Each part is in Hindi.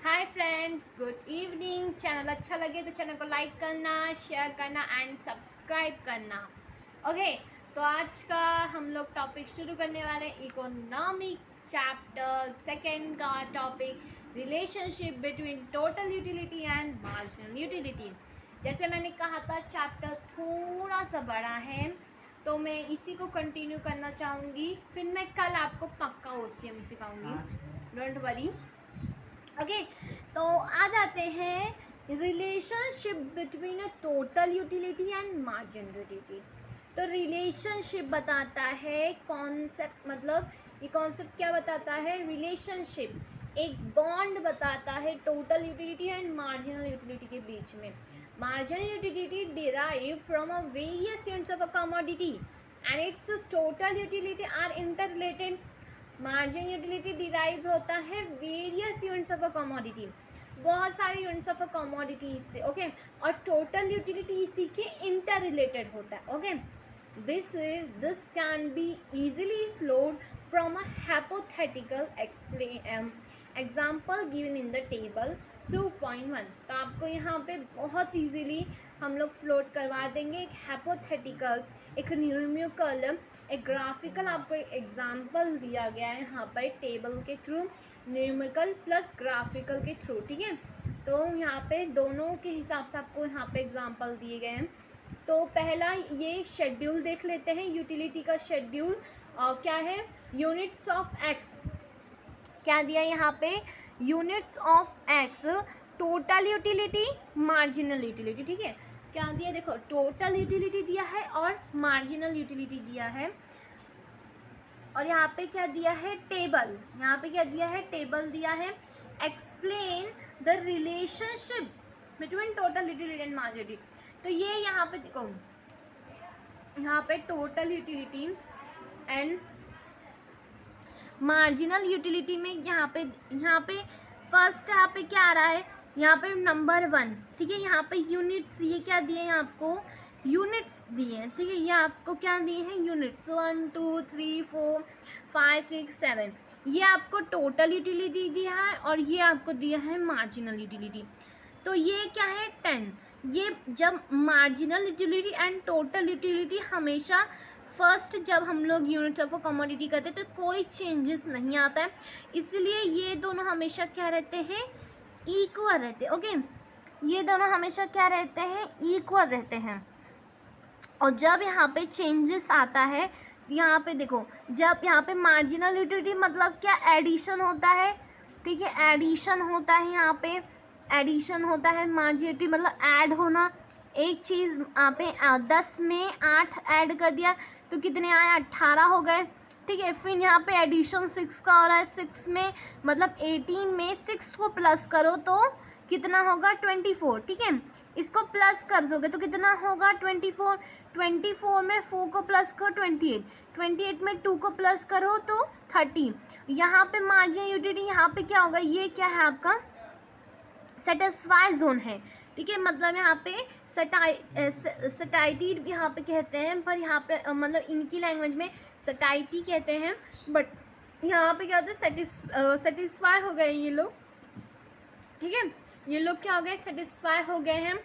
Hi friends, good evening. Channel अच्छा लगे तो चैनल को लाइक करना, शेयर करना एंड सब्सक्राइब करना। ओके, तो आज का हम लोग टॉपिक शुरू करने वाले हैं इकोनॉमिक चैप्टर सेकेंड का topic relationship between total utility and marginal utility. जैसे मैंने कहा था चैप्टर थोड़ा सा बड़ा है तो मैं इसी को कंटिन्यू करना चाहूँगी। फिर मैं कल आपको पक्का ओसीएम सिखाऊंगी, डोंट वरी। ओके, तो आ जाते हैं relationship between a total utility and margin utility. तो रिलेशनशिप बताता है कॉन्सेप्ट, मतलब ये कॉन्सेप्ट क्या बताता है? रिलेशनशिप एक बॉन्ड बताता है total utility and marginal utility के बीच में। Marginal utility derive from a various units of a commodity and its total utility are interrelated. Margin utility derive होता है various units of a commodity, बहुत सारे यूनिट्स ऑफ अ कमोडिटी इससे। ओके, और टोटल यूटिलिटी इसी के इंटर रिलेटेड होता है। Okay, this can be easily flowed from a hypothetical example given in the table 2.1। तो आपको यहाँ पे बहुत इजीली हम लोग फ्लोट करवा देंगे एक हाइपोथेटिकल, एक न्यूमेरिकल, एक ग्राफिकल आपको एग्जाम्पल दिया गया है यहाँ पर टेबल के थ्रू, न्यूमेरिकल प्लस ग्राफिकल के थ्रू। ठीक है, तो यहाँ पे दोनों के हिसाब से आपको यहाँ पे एग्जाम्पल दिए गए हैं। तो पहला ये शेड्यूल देख लेते हैं, यूटिलिटी का शेड्यूल क्या है? यूनिट्स ऑफ एक्स क्या दिया यहाँ पे? Units of x, total utility, marginal utility. ठीक है, क्या दिया? देखो, टोटल यूटिलिटी दिया है और मार्जिनल यूटिलिटी दिया है। और यहाँ पे क्या दिया है? टेबल। यहाँ पे क्या दिया है? टेबल दिया है। Explain the relationship between total utility and marginal utility. तो ये यहाँ पे देखो, यहाँ पे total utility and marginal utility में यहाँ पे फर्स्ट यहाँ पे क्या आ रहा है? यहाँ पे नंबर 1। ठीक है, यहाँ पे यूनिट्स, ये क्या दिए हैं आपको? यूनिट्स दिए हैं। ठीक है, ये आपको क्या दिए हैं? यूनिट्स 1 2 3 4 5 6 7। ये आपको टोटल यूटिलिटी दिया है और ये आपको दिया है मार्जिनल यूटिलिटी। तो ये क्या है? 10। ये जब marginal utility and total utility हमेशा फर्स्ट जब हम लोग यूनिट ऑफ कमोडिटी करते हैं तो कोई चेंजेस नहीं आता है, इसलिए ये दोनों हमेशा क्या रहते हैं? इक्वल रहते हैं। ओके, ये दोनों हमेशा क्या रहते हैं? इक्वल रहते हैं। और जब यहाँ पे चेंजेस आता है, यहाँ पे देखो, जब यहाँ पे मार्जिनल यूटिलिटी मतलब क्या? एडिशन होता है। ठीक है, एडिशन होता है, यहाँ पे एडिशन होता है। मार्जिनल मतलब ऐड होना। एक चीज़ यहाँ पे 10 में 8 ऐड कर दिया तो कितने आए? 18 हो गए। ठीक है, फिर यहाँ पे एडिशन 6 का हो रहा है। 6 में मतलब 18 में 6 को प्लस करो तो कितना होगा? 24। ठीक है, इसको प्लस कर दोगे तो कितना होगा? 24। 24 में 4 को प्लस करो 28। 28 में 2 को प्लस करो तो 30। यहाँ पे मार्जिनल यूटिलिटी यहाँ पे क्या होगा? ये क्या है आपका? सेटिस्फाई जोन है। ठीक है, मतलब यहाँ पे सटाइटी यहाँ पे कहते हैं, पर यहाँ पे मतलब इनकी लैंग्वेज में सटाइटी कहते हैं, बट यहाँ पे क्या होता है? सेटिस्फाई हो गए ये लोग। ठीक है, ये लोग क्या हो गए? सेटिस्फाई हो गए हैं।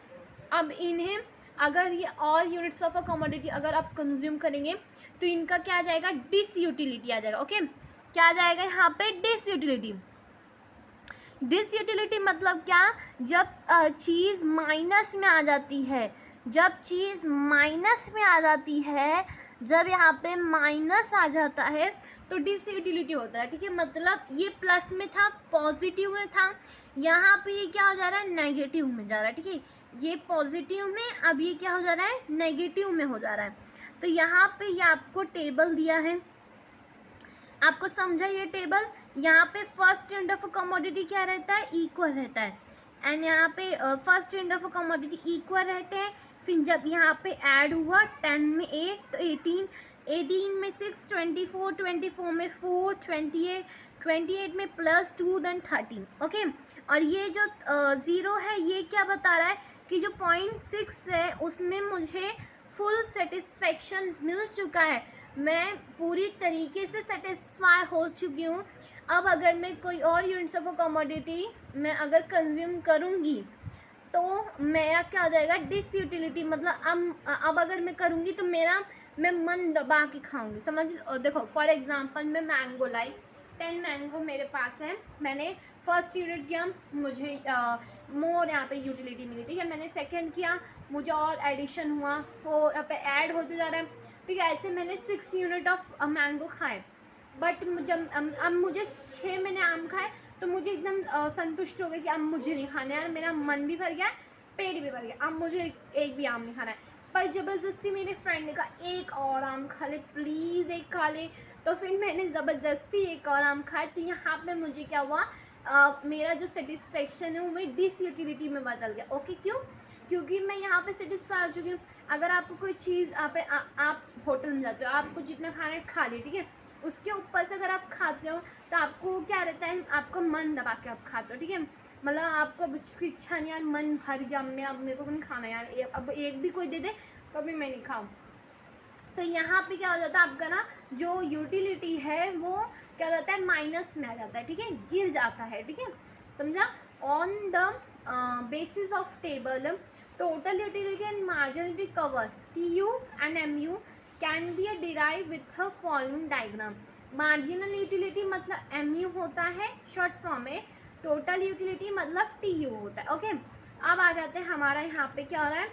अब इन्हें अगर ये और यूनिट्स ऑफ अ कमोडिटी अगर आप कंज्यूम करेंगे तो इनका क्या आ जाएगा? डिस यूटिलिटी आ जाएगा। ओके, क्या आ जाएगा यहाँ पे? Dish utility. डिस यूटिलिटी मतलब क्या? जब चीज़ माइनस में आ जाती है, जब चीज़ माइनस में आ जाती है, जब यहाँ पे माइनस आ जाता है तो डिस यूटिलिटी होता है। ठीक है, मतलब ये प्लस में था, पॉजिटिव में था, यहाँ पे ये क्या हो जा रहा है? नेगेटिव में जा रहा है। ठीक है, ये पॉजिटिव में, अब ये क्या हो जा रहा है? नेगेटिव में हो जा रहा है। तो यहाँ पे ये आपको टेबल दिया है, आपको समझा ये टेबल? यहाँ पे फर्स्ट यूनिट ऑफ कमोडिटी क्या रहता है? इक्वल रहता है। एंड यहाँ पे first unit of commodity equal रहते हैं। फिर जब यहाँ पे ऐड हुआ 10 में 8 तो 18, 18 में 6, 24, 24 में 4, 28, 28 में प्लस 2 देन 13। ओके, और ये जो 0 है ये क्या बता रहा है? कि जो 0.6 है उसमें मुझे फुल सेटिस्फेक्शन मिल चुका है, मैं पूरी तरीके से सेटिस्फाई हो चुकी हूँ। अब अगर मैं कोई और यूनिट्स ऑफ कमोडिटी मैं अगर कंज्यूम करूँगी तो मेरा क्या हो जाएगा, डिसयूटिलिटी, मतलब अब अगर मैं करूँगी तो मैं मन दबा के खाऊंगी, समझ। देखो फॉर एग्जांपल मैं मैंगो लाई, 10 मैंगो मेरे पास है, मैंने फर्स्ट यूनिट किया, मुझे मोर यहाँ पे यूटिलिटी मिली, ठीक है। मैंने सेकंड किया, मुझे और एडिशन हुआ, 4 यहाँ पे ऐड होते जा रहा है, ठीक है। ऐसे मैंने 6 यूनिट ऑफ मैंगो खाए, बट जब अब मुझे 6 मैंने आम खाए तो मुझे एकदम संतुष्ट हो गई कि अब मुझे नहीं खाना यार, मेरा मन भी भर गया, पेट भी भर गया, अब मुझे एक भी आम नहीं खाना है। पर ज़बरदस्ती मेरे फ्रेंड ने कहा एक और आम खा ले प्लीज़, एक खा ले, तो फिर मैंने ज़बरदस्ती एक और आम खाया। तो यहाँ पे मुझे क्या हुआ, मेरा जो सेटिस्फेक्शन है वो मेरी डिसयूटिलिटी में बदल गया। ओके, क्यों? क्योंकि मैं यहाँ पे सेटिस्फाई हो चुकी हूँ। अगर आपको कोई चीज़ आप होटल में जाते हो, आपको जितना खाना है खा लिया, ठीक है, उसके ऊपर से अगर आप खाते हो तो आपको क्या रहता है, आपको मन दबा के आप खाते हो, ठीक है। मतलब आपको अब उसकी इच्छा नहीं, यार मन भर गया, मैं अब मेरे को नहीं खाना यार, अब एक भी कोई दे दे तो भी मैं नहीं खाऊँ। तो यहाँ पे क्या हो जाता है, आपका ना जो यूटिलिटी है वो क्या हो जाता है, माइनस में आ जाता है, ठीक है, गिर जाता है, ठीक है, समझा। On the basis of table total utility and marginality curve TU and MU can be derive with a following diagram. Marginal utility मतलब MU होता है शॉर्ट फॉर्म में, टोटल यूटिलिटी मतलब TU होता है। ओके, अब आ जाते हैं हमारा यहाँ पे क्या हो रहा है,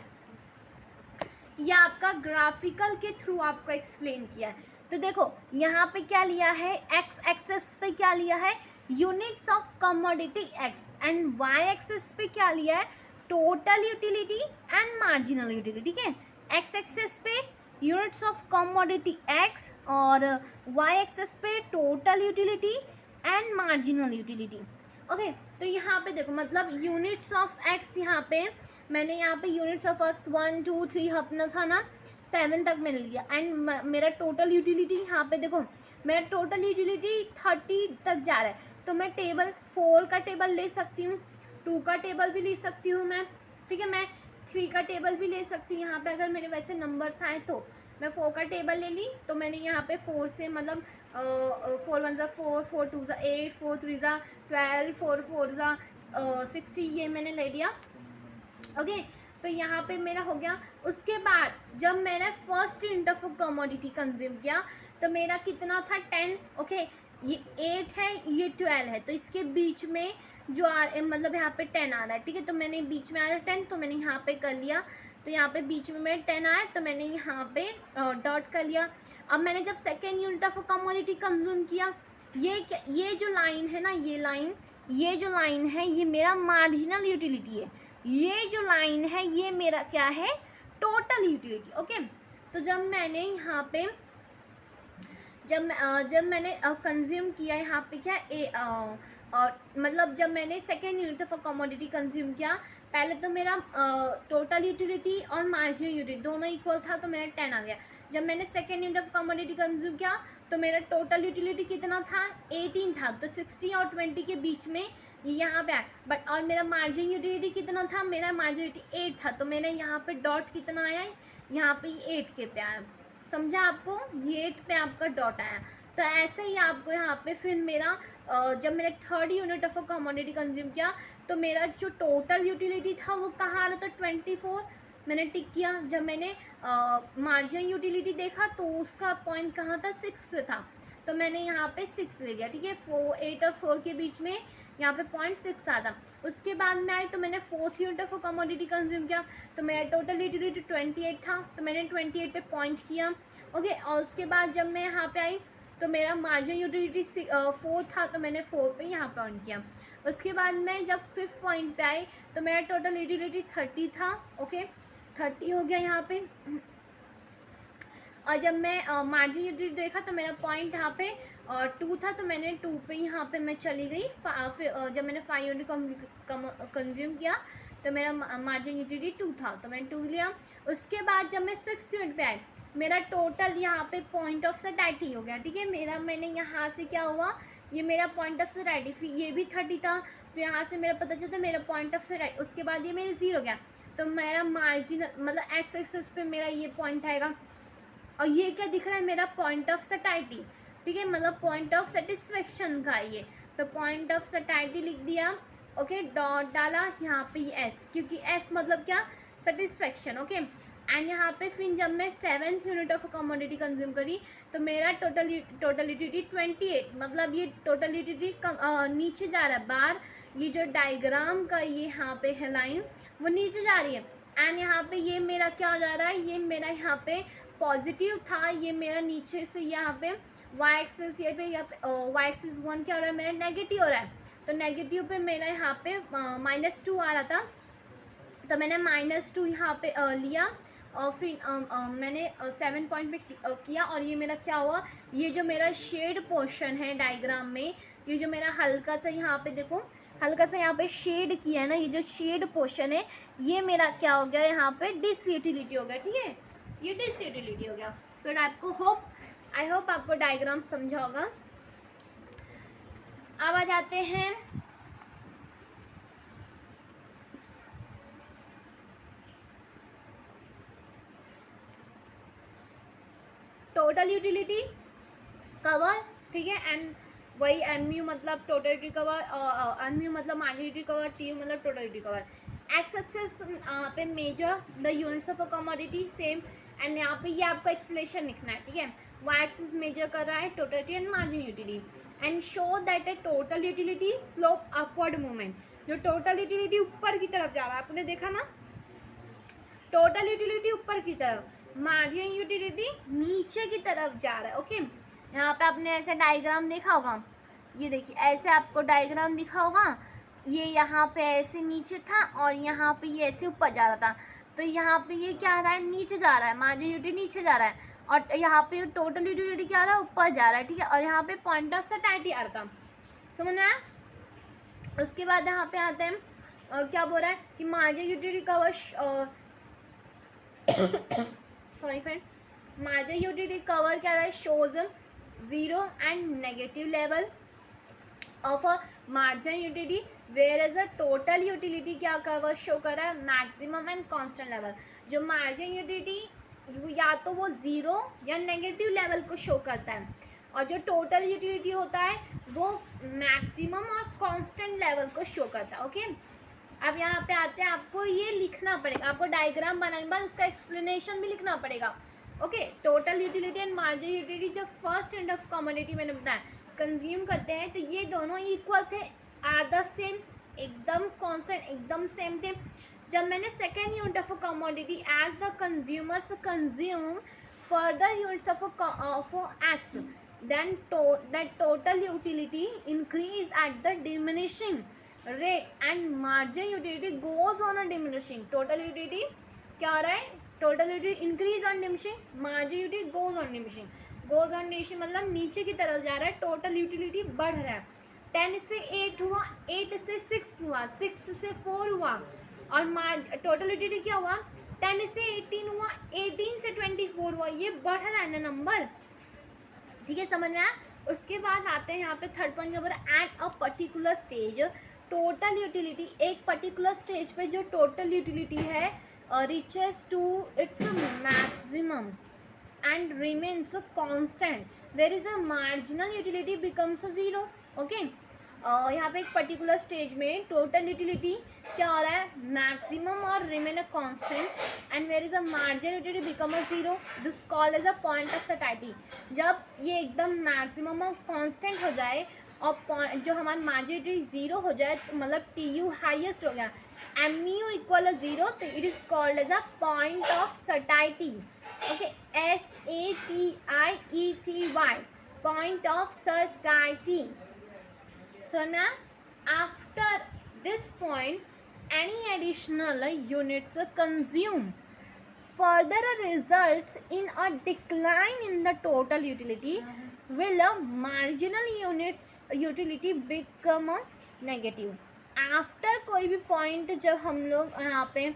ये आपका ग्राफिकल के थ्रू आपको एक्सप्लेन किया है। तो देखो यहाँ पे क्या लिया है, एक्स एक्सेस पे क्या लिया है, units of commodity X, and Y axis पे क्या लिया है, total utility and marginal utility, ठीक है। एक्स एक्सेस पे यूनिट्स ऑफ कमोडिटी एक्स और वाई एक्सेस पे total utility and marginal utility. Okay, तो यहाँ पे देखो मतलब यूनिट्स ऑफ एक्स, यहाँ पे मैंने यहाँ पे यूनिट्स ऑफ एक्स 1 2 3 अपना था ना 7 तक मैंने लिया, एंड मेरा टोटल यूटिलिटी यहाँ पे देखो, मेरा टोटल यूटिलिटी 30 तक जा रहा है, तो मैं टेबल 4 का टेबल ले सकती हूँ, 2 का टेबल भी ले सकती हूँ मैं, ठीक है, मैं 3 का टेबल भी ले सकती हूँ। यहाँ पे अगर मेरे वैसे नंबर्स आए तो मैं 4 का टेबल ले ली, तो मैंने यहाँ पे 4 से मतलब 4 1 4, 4 2 8, 4 3 12, 4 4 60, ये मैंने ले लिया। ओके, तो यहाँ पे मेरा हो गया। उसके बाद जब मैंने first unit of commodity consume किया तो मेरा कितना था, 10। ओके, ये 8 है, ये 12 है, तो इसके बीच में जो मतलब यहाँ पे 10 आ रहा है, ठीक है, तो मैंने बीच में आ रहा है 10, तो मैंने यहाँ पे कर लिया, तो यहाँ पे बीच में मेरा 10 आया, तो मैंने यहाँ पे डॉट कर लिया। अब मैंने जब second unit of commodity consume किया, ये जो लाइन है ना, ये जो लाइन है ये मेरा मार्जिनल यूटिलिटी है, ये जो लाइन है ये मेरा क्या है, टोटल यूटिलिटी। ओके, तो जब मैंने यहाँ पे जब मैंने कंज्यूम किया यहाँ पे क्या मतलब जब मैंने second unit of commodity consume किया, पहले तो मेरा टोटल यूटिलिटी और मार्जिनल यूटिलिटी दोनों इक्वल था, तो मेरा 10 आ गया। जब मैंने second unit of commodity consume किया तो मेरा टोटल यूटिलिटी कितना था, 18 था, तो 60 और 20 के बीच में यहाँ पे आया। बट और मेरा मार्जिन यूटिलिटी कितना था, मेरा मार्जिन यूटिलिटी 8 था, तो मैंने यहाँ पे डॉट कितना आया, यहाँ पे 8 के पे आया, समझा आपको, ये 8 पे आपका डॉट आया। तो ऐसे ही आपको यहाँ पे फिर मेरा जब मैंने third unit of commodity consume किया तो मेरा जो टोटल यूटिलिटी था वो कहाँ आ रहा था, 24, मैंने टिक किया। जब मैंने मार्जिन यूटिलिटी देखा तो उसका पॉइंट कहाँ था, 6 पे था, तो मैंने यहाँ पे 6 ले लिया, ठीक है। 8 और 4 के बीच में यहाँ पे 0.6 आता। उसके बाद में आई तो मैंने fourth unit of commodity consume किया, तो मेरा टोटल यूटिलिटी 28 था, तो मैंने 28 पे पॉइंट किया। ओके, और उसके बाद जब मैं यहाँ पे आई तो मेरा मार्जिन यूटिलिटी 4 था, तो मैंने 4 पे यहाँ पॉइंट किया। उसके बाद मैं जब 5th पॉइंट पे आई तो मेरा टोटल यूटिलिटी 30 था। ओके, 30 हो गया यहाँ पे। और जब मैं मार्जिन यूटिलिटी देखा तो मेरा पॉइंट यहाँ पे 2 था, तो मैंने 2 पे यहाँ पे मैं चली गई। फिर जब मैंने 5 यूनिट कंज्यूम किया तो मेरा मार्जिन यूटिलिटी 2 था, तो मैंने 2 लिया। उसके बाद जब मैं 6th यूनिट पे आई मेरा टोटल यहाँ पे पॉइंट ऑफ सेटिस्फैक्शन हो गया, ठीक है। मैंने यहाँ से क्या हुआ, ये मेरा पॉइंट ऑफ सेटिस्फैक्शन, ये भी 30 था, तो यहाँ से मेरा पता चलता मेरा पॉइंट ऑफ सेटिस्फैक्शन। उसके बाद ये मेरे 0 हो गया, तो मेरा मार्जिन मतलब एक्स एक्सेस पे मेरा ये पॉइंट आएगा। और ये क्या दिख रहा है, मेरा पॉइंट ऑफ सेटिस्फैक्शन, ठीक है, मतलब पॉइंट ऑफ सेटिस्फेक्शन का ये, तो पॉइंट ऑफ सटाइटी लिख दिया, ओके, डॉट डाला यहाँ पे एस, क्योंकि एस मतलब क्या, सेटिस्फेक्शन, ओके। एंड यहाँ पे फिर जब मैं 7th unit of commodity consume करी तो मेरा टोटल यूटिलिटी 28, मतलब ये टोटल यूटिलिटी नीचे जा रहा है बार, ये जो डायग्राम का ये यहाँ पे है लाइन वो नीचे जा रही है। एंड यहाँ पे ये मेरा क्या हो जा रहा है, ये मेरा यहाँ पे पॉजिटिव था, ये मेरा नीचे से यहाँ पे वाई एक्सिस, ये पे यहाँ पे वाई एक्सिस 1 क्या हो रहा है मेरा नेगेटिव हो रहा है, तो नेगेटिव पे मेरा यहाँ पे -2 आ रहा था, तो मैंने -2 यहाँ पे लिया और फिर मैंने 7 पॉइंट पे किया, और ये मेरा क्या हुआ, ये जो मेरा शेड पोर्शन है डायग्राम में, ये जो मेरा हल्का सा यहाँ पे देखो, हल्का सा यहाँ पे शेड किया है ना, ये जो शेड पोर्शन है ये मेरा क्या हो गया, यहाँ पे डिसयूटिलिटी हो गया, ठीक है, ये डिसयूटिलिटी हो गया। तो आपको आई होप आपको डायग्राम समझा होगा। अब आ जाते हैं टोटल यूटिलिटी कवर, ठीक है, एंड वही एमयू मतलब टोटल यूटिलिटी कवर, एमयू मतलब मार्जिनल यूटिलिटी कवर, टीयू मतलब total utility curve. X axis पे measure the units of a commodity same, and यहाँ पे ये आपको एक्सप्लेनेशन लिखना है, ठीक है। वाई एक्सिस मेजर कर रहा है total utility and marginal utility, and show that A total utility slope upward movement, जो टोटल यूटिलिटी ऊपर की तरफ जा रहा है, आपने देखा ना, टोटल यूटिलिटी ऊपर की तरफ, मार्जिनल यूटिलिटी नीचे की तरफ जा रहा है, ओके। यहाँ पे आपने ऐसे डायग्राम देखा होगा, ये देखिए ऐसे आपको डायग्राम दिखा होगा, ये यहाँ पे ऐसे नीचे था और यहाँ पे ये ऐसे ऊपर जा रहा था, तो यहाँ पे ये क्या आ रहा है, नीचे जा रहा है, मार्जिनल यूटिलिटी नीचे जा रहा है, और यहाँ पे टोटल यूटिलिटी क्या आ रहा है, ऊपर जा रहा है, ठीक है, और यहाँ पे पॉइंट ऑफ सटाइटी आ रहा था, समझ में आया। उसके बाद यहाँ पे आते हैं क्या बोल रहा है कि marginal utility curve, sorry friend, marginal utility curve क्या रहा है, shows 0 and negative level of a marginal utility, where as a total utility क्या कवर शो कर रहा है, मैक्सिमम एंड कांस्टेंट लेवल। जो मार्जिनल यूटिलिटी या तो वो 0 या नेगेटिव लेवल को शो करता है, और जो टोटल यूटिलिटी होता है वो मैक्सिमम और कांस्टेंट लेवल को शो करता है, ओके। अब यहाँ पे आते हैं, आपको ये लिखना पड़ेगा, आपको डायग्राम बनाने के बाद उसका एक्सप्लेनेशन भी लिखना पड़ेगा, okay. Total utility and marginal utility जब फर्स्ट यूनिट ऑफ कमोडिटी मैंने बताया कंज्यूम करते हैं तो ये दोनों इक्वल थे, आर द सेम, एकदम कांस्टेंट, एकदम सेम थे। जब मैंने second unit of a commodity as the consumers consume further units of X, then that total utility increase at the diminishing rate and margin utility goes on a diminishing, total utility क्या हो रहा है, total utility increase on diminishing, margin utility goes on diminishing, goes on diminishing मतलब नीचे की तरफ जा रहा है, total utility बढ़ रहा है, 10 से 8 हुआ, 8 से 6 हुआ, 6 से 4 हुआ, और total utility क्या हुआ, 10 से 18 हुआ, 18 से 24 हुआ, ये बढ़ रहा है ना नंबर, ठीक है, समझ में आया। उसके बाद आते हैं यहाँ पे थर्ड पॉइंट के ऊपर, at a particular stage total utility, एक पर्टिकुलर स्टेज पे जो टोटल यूटिलिटी है reaches to its maximum and remains constant, there is a marginal utility becomes a 0, okay। यहाँ पे एक पर्टिकुलर स्टेज में टोटल यूटिलिटी क्या हो रहा है, मैक्सिमम और remain a constant, and where is a marginal utility become a 0, this called as a point of satiety. जब ये एकदम मैक्सिमम और कांस्टेंट हो जाए और जो हमारा मार्जिनल यूटिलिटी 0 हो जाए, तो मतलब टी यू हाइएस्ट हो गया, एम यू इक्वल 0, तो it is called as a point of satiety, okay, SATIETY, point of satiety. So now after this point any additional units consumed further results in a decline in the total utility, will a marginal units utility become a negative। After कोई भी पॉइंट जब हम लोग यहाँ पे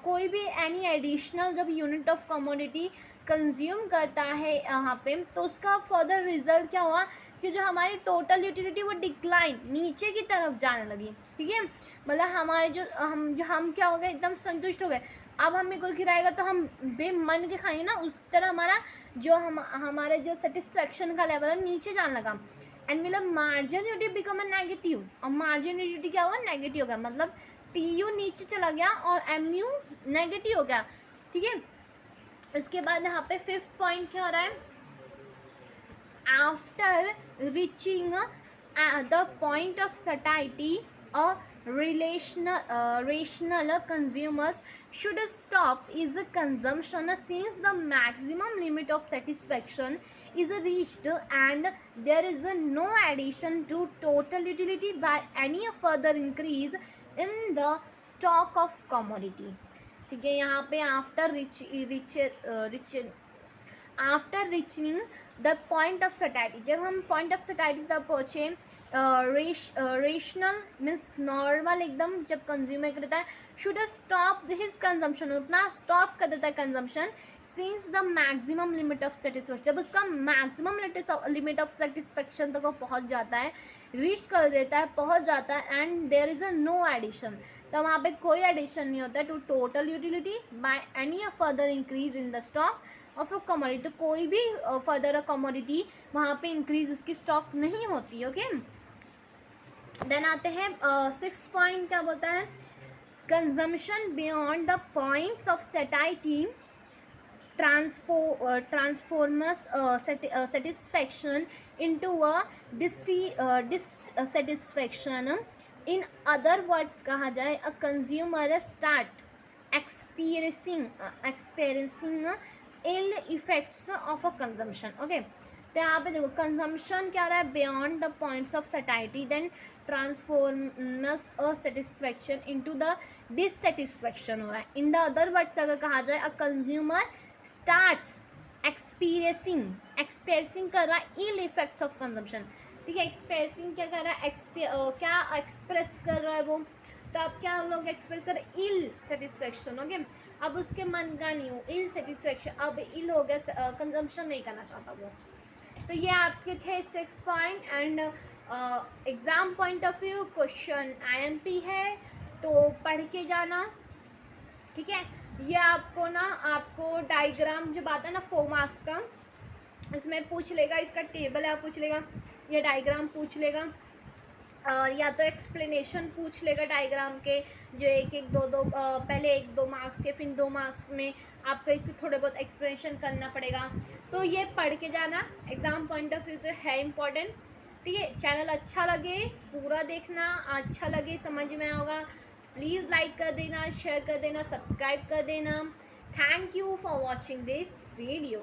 कोई भी एनी एडिशनल जब यूनिट ऑफ कमोडिटी कंज्यूम करता है यहाँ पे, तो उसका फर्दर रिजल्ट क्या हुआ कि जो हमारी टोटल यूटिलिटी वो डिक्लाइन नीचे की तरफ जाने लगी, ठीक है, मतलब हमारे जो हम क्या हो गए, एकदम संतुष्ट हो गए, अब हमें कोई खिलाएगा तो हम बेमन के खाएंगे ना, उस तरह हमारा जो हमारे जो सेटिस्फेक्शन का लेवल है नीचे जाने लगा। एंड मतलब margin UT become a negative, और मार्जिन यूटी क्या हुआ, नेगेटिव हो गया, मतलब टी यू नीचे चला गया और एम यू नेगेटिव हो गया, ठीक है। इसके बाद यहाँ पे 5th पॉइंट क्या हो रहा है, after reaching the point of satiety और rational consumers should stop is consumption since the maximum limit of satisfaction is reached and there is no addition to total utility by any further increase in the stock of commodity, ठीक है। यहाँ पे after reaching the point of satiety, जब हम पॉइंट ऑफ सटाइटी तक पहुँचे, रेशनल मीन्स नॉर्मल एकदम, जब कंज्यूमर करता है शुड स्टॉप हिज कंजम्पशन, उतना स्टॉप कर देता है consumption, since the maximum limit of satisfaction, जब उसका मैक्सिमम लिमिट ऑफ सेटिस्फेक्शन तक वो पहुँच जाता है, रीच कर देता है, पहुँच जाता है, and there is a no addition, तो वहाँ पे कोई एडिशन नहीं होता है to total utility by any further increase in the stock of a commodity, तो कोई भी फर्दर कमोडिटी वहाँ पे इंक्रीज उसकी स्टॉक नहीं होती, ओके। देन आते हैं 6th पॉइंट, क्या बोलता है, consumption beyond the points of सेटाइटी transforms satisfaction into a dissatisfaction. In other words कहा जाए, a consumer start experiencing ill effects of a consumption, okay। तो यहाँ पे देखो कंजम्पशन क्या रहा है, beyond the points of satiety then transforms a satisfaction into the dissatisfaction हो रहा है। इन द अदर वर्ड्स अगर कहा जाए, अ कंज्यूमर स्टार्ट्स एक्सपीरियंसिंग कर रहा है इल इफेक्ट्स ऑफ कंजम्पशन, ठीक है। एक्सपीरियंसिंग क्या कर रहा है, क्या एक्सप्रेस कर रहा है वो, तो अब क्या हम लोग एक्सप्रेस कर रहे हैं, इल सेटिस्फैक्शन, ओके। अब उसके मन का नहीं हो, इल सेटिस्फैक्शन, अब इल हो गया, कंजम्पशन नहीं करना चाहता वो। तो ये आपके थे 6 point, and exam point of view question IMP है, तो पढ़ के जाना, ठीक है। ये आपको ना, आपको डायग्राम जब आता है ना 4 मार्क्स का, इसमें पूछ लेगा, इसका टेबल है पूछ लेगा, ये डायग्राम पूछ लेगा, और या तो एक्सप्लेनेशन पूछ लेगा डायग्राम के, जो एक दो पहले 1-2 मार्क्स के, फिर 2 मार्क्स में आपको इसे थोड़े बहुत एक्सप्लेनेशन करना पड़ेगा। तो ये पढ़ के जाना, एग्ज़ाम पॉइंट ऑफ व्यू से है इम्पॉर्टेंट, ठीक है। चैनल अच्छा लगे पूरा देखना, अच्छा लगे समझ में होगा, प्लीज़ लाइक कर देना, शेयर कर देना, सब्सक्राइब कर देना। Thank you for watching this video.